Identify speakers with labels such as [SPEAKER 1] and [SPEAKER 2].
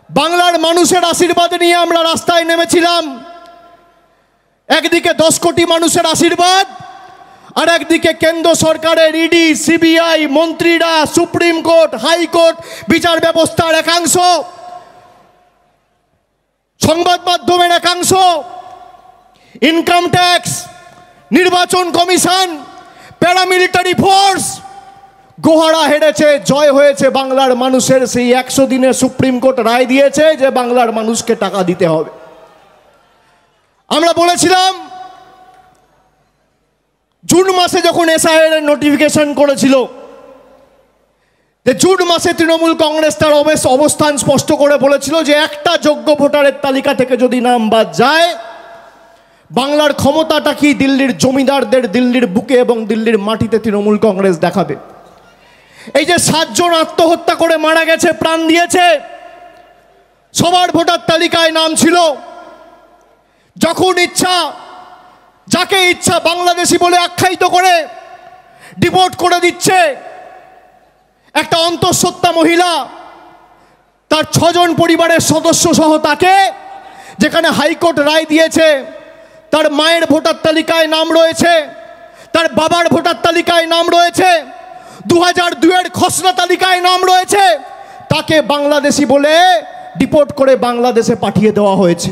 [SPEAKER 1] বাংলার মানুষের আশীর্বাদ নিয়ে আমরা রাস্তায় নেমেছিলাম। একদিকে 10 কোটি মানুষের আশীর্বাদ, আর একদিকে কেন্দ্র সরকারের ইডি, সিবিআই, মন্ত্রীরা, সুপ্রিম কোর্ট, হাইকোর্ট, বিচার ব্যবস্থার একাংশ, সংবাদ মাধ্যমের একাংশ, ইনকাম ট্যাক্স, নির্বাচন কমিশন, প্যারামিলিটারি ফোর্স। গোহারা হেরেছে, জয় হয়েছে বাংলার মানুষের। সেই 100 দিনে সুপ্রিম কোর্ট রায় দিয়েছে যে বাংলার মানুষকে টাকা দিতে হবে। আমরা বলেছিলাম জুন মাসে যখন এসআইআর এর নোটিফিকেশন করেছিল, যে জুন মাসে তৃণমূল কংগ্রেস তার অবস্থান স্পষ্ট করে বলেছিল যে একটা যোগ্য ভোটারের তালিকা থেকে যদি নাম বাদ যায়, বাংলার ক্ষমতাটা কি দিল্লির জমিদারদের দিল্লির বুকে এবং দিল্লির মাটিতে তৃণমূল কংগ্রেস দেখাবে। এই যে 7 জন আত্মহত্যা করে মারা গেছে, প্রাণ দিয়েছে, সবার ভোটার তালিকায় নাম ছিল। যখন ইচ্ছা যাকে ইচ্ছা বাংলাদেশি বলে আখ্যায়িত করে ডিপোর্ট করে দিচ্ছে। একটা অন্তঃসত্ত্বা মহিলা, তার 6 জন পরিবারের সদস্য সহ তাকে, যেখানে হাইকোর্ট রায় দিয়েছে তার মায়ের ভোটার তালিকায় নাম রয়েছে, তার বাবার ভোটার তালিকায় নাম রয়েছে, 2002-এর খসড়া তালিকায় নাম রয়েছে, তাকে বাংলাদেশি বলে ডিপোর্ট করে বাংলাদেশে পাঠিয়ে দেওয়া হয়েছে।